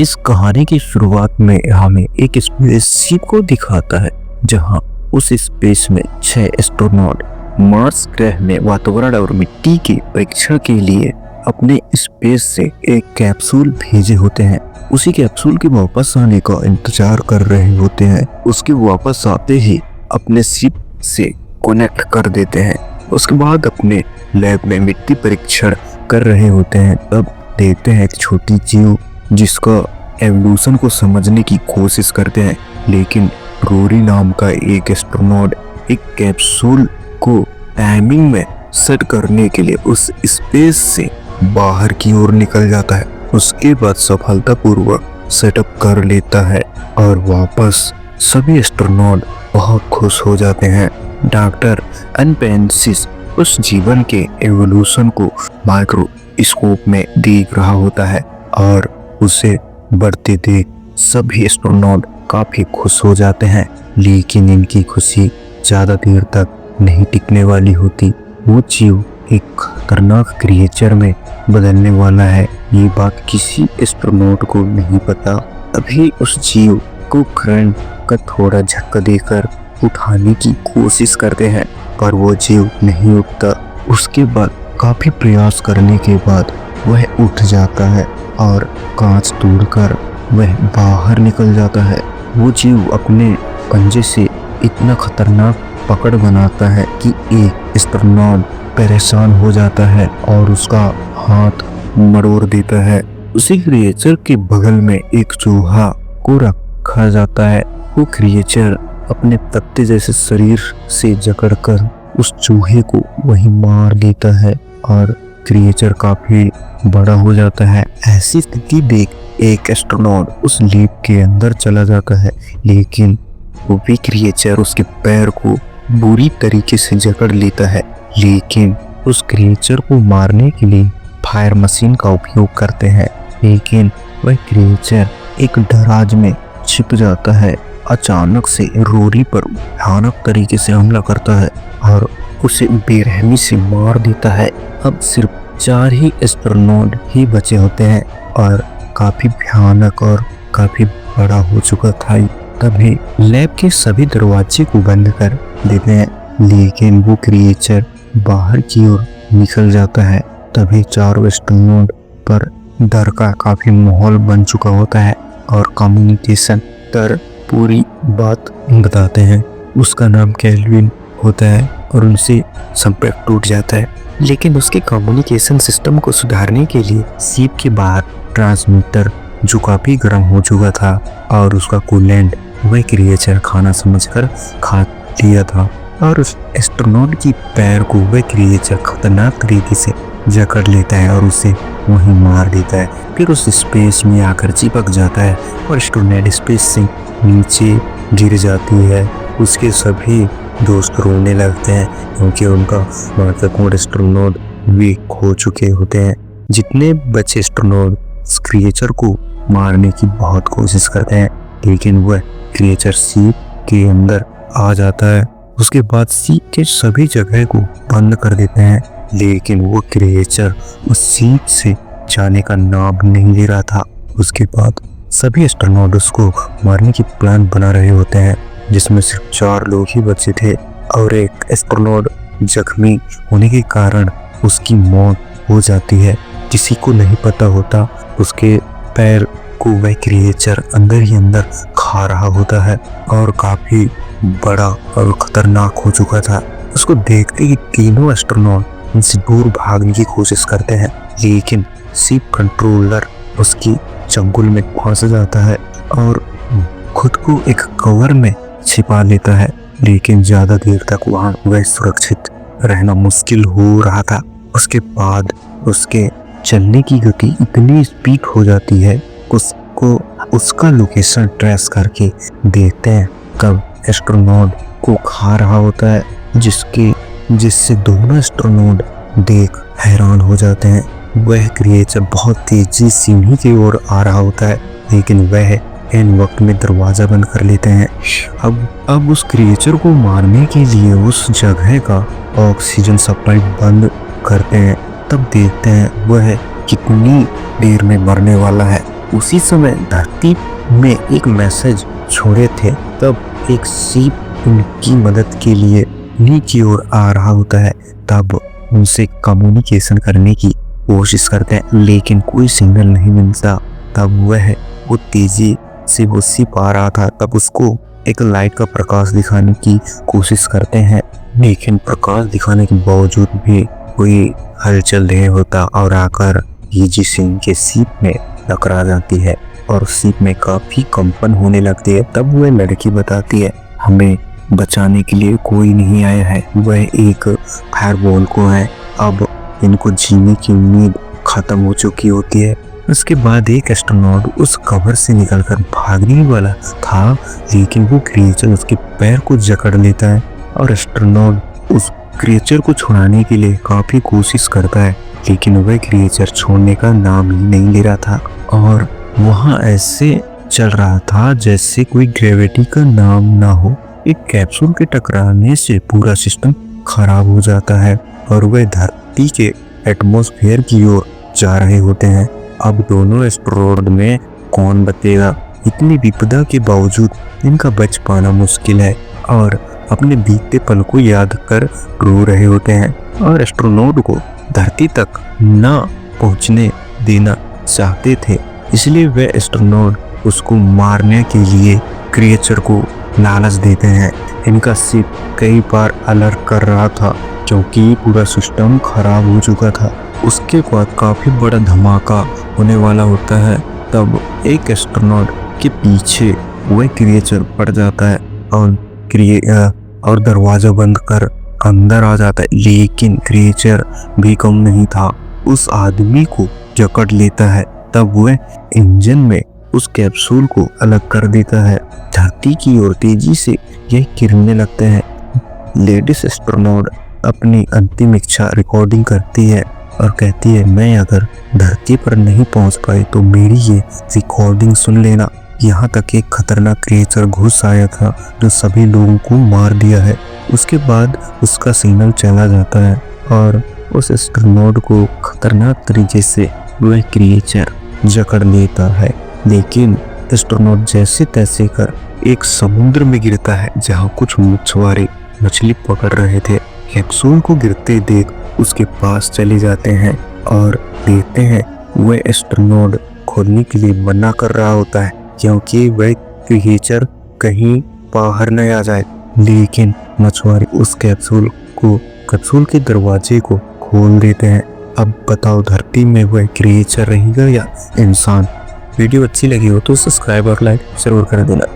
इस कहानी की शुरुआत में हमें एक स्पेसशिप को दिखाता है जहां उस स्पेस में 6 एस्ट्रोनॉट मार्स ग्रह में वातावरण और मिट्टी के परीक्षण के लिए अपने स्पेस से एक कैप्सूल भेजे होते हैं। उसी कैप्सूल के वापस आने का इंतजार कर रहे होते हैं। उसके वापस आते ही अपने शिप से कनेक्ट कर देते हैं। उसके बाद अपने लैब में मिट्टी परीक्षण कर रहे होते हैं। तब देखते हैं एक छोटी जीव जिसका एवोल्यूशन को समझने की कोशिश करते हैं, लेकिन रोरी नाम का एक एस्ट्रोनॉट एक कैप्सूल को टाइमिंग में सेट करने के लिए उस स्पेस से बाहर की ओर निकल जाता है। उसके बाद सफलतापूर्वक सेटअप कर लेता है और वापस सभी एस्ट्रोनॉट बहुत खुश हो जाते हैं। डॉक्टर अनपेंसिस उस जीवन के एवोल्यूशन को माइक्रोस्कोप में देख रहा होता है और उसे बढ़ते देख सभी एस्ट्रोनॉट काफी खुश हो जाते हैं, लेकिन इनकी खुशी ज्यादा देर तक नहीं टिकने वाली होती। वो जीव एक खतरनाक क्रिएचर में बदलने वाला है। ये बात किसी एस्ट्रोनॉट को नहीं पता। अभी उस जीव को करंट का थोड़ा झटका देकर उठाने की कोशिश करते हैं, पर वो जीव नहीं उठता। उसके बाद काफी प्रयास करने के बाद वह उठ जाता है और कांच तोड़कर वह बाहर निकल जाता है। वो जीव अपने पंजे से इतना खतरनाक पकड़ बनाता है कि एक एस्ट्रोनॉट परेशान हो जाता है और उसका हाथ मरोड़ देता है। उसी क्रिएचर के बगल में एक चूहा को रखा जाता है। वो क्रिएचर अपने पत्ते जैसे शरीर से जकड़कर उस चूहे को वहीं मार देता है और क्रिएचर काफी बड़ा हो जाता है। ऐसी स्थिति देख एक एस्ट्रोनॉट उस लीप के अंदर चला जाता है, लेकिन वो भी क्रिएचर उसके पैर को बुरी तरीके से जकड़ लेता है। लेकिन उस क्रिएचर को मारने के लिए फायर मशीन का उपयोग करते हैं, लेकिन वह क्रिएचर एक दराज में छिप जाता है। अचानक से रोरी पर भयानक तरीके से हमला करता है और उसे बेरहमी से मार देता है। अब सिर्फ 4 ही एस्ट्रोनॉट ही बचे होते हैं और काफी भयानक और काफी बड़ा हो चुका था। तभी लैब के सभी दरवाजे को बंद कर देते हैं, लेकिन वो क्रिएचर बाहर की ओर निकल जाता है। तभी 4 एस्ट्रोनॉट पर डर का काफी माहौल बन चुका होता है और कम्युनिकेशन पर पूरी बात बताते हैं। उसका नाम केल्विन होता है और उनसे संपर्क टूट जाता है, लेकिन उसके कम्युनिकेशन सिस्टम को सुधारने के लिए शिप के बाहर ट्रांसमीटर जो काफी गर्म हो चुका था और उसका कूलेंट वह क्रिएचर खाना समझकर खा लिया था और उस एस्ट्रोनॉट की पैर को वह क्रिएचर खतरनाक तरीके से जकड़ लेता है और उसे वहीं मार देता है। फिर उस स्पेस में आकर चिपक जाता है और एस्ट्रोनॉट स्पेस से नीचे गिर जाती है। उसके सभी दोस्त रोने लगते हैं क्योंकि उनका महत्वपूर्ण एस्ट्रोनॉट भी खो चुके होते हैं। जितने बचे एस्ट्रोनॉट इस क्रिएचर को मारने की बहुत कोशिश करते हैं, लेकिन वह क्रिएचर शिप के अंदर आ जाता है। उसके बाद शिप के सभी जगह को बंद कर देते हैं, लेकिन वो क्रिएचर उस शिप से जाने का नाम नहीं ले रहा था। उसके बाद सभी एस्ट्रोनॉट उसको मारने की प्लान बना रहे होते हैं, जिसमें सिर्फ 4 लोग ही बचे थे और एक एस्ट्रोनॉट जख्मी होने के कारण उसकी मौत हो जाती है। किसी को नहीं पता होता उसके पैर को वह क्रिएचर अंदर ही अंदर खा रहा होता है और काफी बड़ा और खतरनाक हो चुका था। उसको देखते ही तीनों एस्ट्रोनॉट उनसे दूर भागने की कोशिश करते हैं, लेकिन शिप कंट्रोलर उसकी चंगुल में फंस जाता है और खुद को एक कवर में छिपा लेता है, लेकिन ज्यादा देर तक वहां वह सुरक्षित रहना मुश्किल हो रहा था। उसके बाद उसके चलने की गति इतनी स्पीड हो जाती है, उसको उसका लोकेशन ट्रेस करके देखते हैं कब एस्ट्रोनॉट को खा रहा होता है, जिससे दोनों एस्ट्रोनॉट देख हैरान हो जाते हैं। वह क्रिएचर बहुत तेजी से उन्हीं की ओर आ रहा होता है, लेकिन वह इन वक्त में दरवाजा बंद कर लेते हैं। अब उस क्रिएचर को मारने के लिए उस जगह का ऑक्सीजन सप्लाई बंद करते हैं। तब देखते हैं वह कितनी देर में मरने वाला है। उसी समय धरती में एक मैसेज छोड़े थे। तब एक सीप उनकी मदद के लिए उन्हीं की ओर आ रहा होता है। तब उनसे कम्युनिकेशन करने की कोशिश करते हैं, लेकिन कोई सिग्नल नहीं मिलता। तब वो तेजी से वो सीप आ रहा था, तब उसको एक लाइट का प्रकाश दिखाने की कोशिश करते हैं, लेकिन प्रकाश दिखाने के बावजूद भी कोई हलचल नहीं होता और आकर ईजी सिंह के सीप में टकरा जाती है और सीप में काफी कंपन होने लगती है। तब वह लड़की बताती है, हमें बचाने के लिए कोई नहीं आया है, वह एक फायरबॉल को है। अब इनको जीने की उम्मीद खत्म हो चुकी होती है। उसके बाद एक एस्ट्रोनॉट उस कवर से निकलकर भागने वाला था, लेकिन वो क्रिएचर उसके पैर को जकड़ लेता है और एस्ट्रोनॉट उस क्रिएचर को छुड़ाने के लिए काफी कोशिश करता है, लेकिन वह क्रिएचर छोड़ने का नाम ही नहीं ले रहा था और वहाँ ऐसे चल रहा था जैसे कोई ग्रेविटी का नाम ना हो। एक कैप्सूल के टकराने से पूरा सिस्टम खराब हो जाता है और वह धरती के एटमॉस्फेयर की ओर जा रहे होते हैं। अब दोनों एस्ट्रोनॉट में कौन बचेगा? इतनी विपदा के बावजूद इनका बच पाना मुश्किल है और अपने बीते पल को याद कर रो रहे होते हैं और एस्ट्रोनॉट को धरती तक ना पहुंचने देना चाहते थे, इसलिए वे एस्ट्रोनॉट उसको मारने के लिए क्रिएचर को लालच देते हैं। इनका शिप कई बार अलर्ट कर रहा था क्योंकि पूरा सिस्टम खराब हो चुका था। उसके बाद काफी बड़ा धमाका होने वाला होता है। तब एक एस्ट्रोनॉट के पीछे वह क्रिएचर पड़ जाता है और दरवाजा बंद कर अंदर आ जाता है, लेकिन क्रिएचर भी कम नहीं था, उस आदमी को जकड़ लेता है। तब वह इंजन में उस कैप्सूल को अलग कर देता है। धरती की ओर तेजी से यह गिरने लगता है। लेडीज एस्ट्रोनॉट अपनी अंतिम इच्छा रिकॉर्डिंग करती है और कहती है, मैं अगर धरती पर नहीं पहुंच पाई तो मेरी ये रिकॉर्डिंग सुन लेना। यहाँ तक एक खतरनाक क्रिएचर घुस आया था जो सभी लोगों को मार दिया है। उसके बाद उसका सिग्नल चला जाता है और उस एस्ट्रोनॉट को खतरनाक तरीके से वह क्रिएचर जकड़ लेता है, लेकिन एस्ट्रोनॉट जैसे तैसे कर एक समुद्र में गिरता है जहाँ कुछ मछुआरे मछली पकड़ रहे थे। कैप्सूल को गिरते देख उसके पास चले जाते हैं और देखते हैं वह एस्ट्रोनॉट खोलने के लिए मना कर रहा होता है क्योंकि वह क्रिएचर कहीं बाहर न आ जाए, लेकिन मछुआरे उस कैप्सूल के दरवाजे को खोल देते हैं। अब बताओ धरती में वह क्रिएचर रहेगा या इंसान? वीडियो अच्छी लगी हो तो सब्सक्राइब और लाइक जरूर कर देना।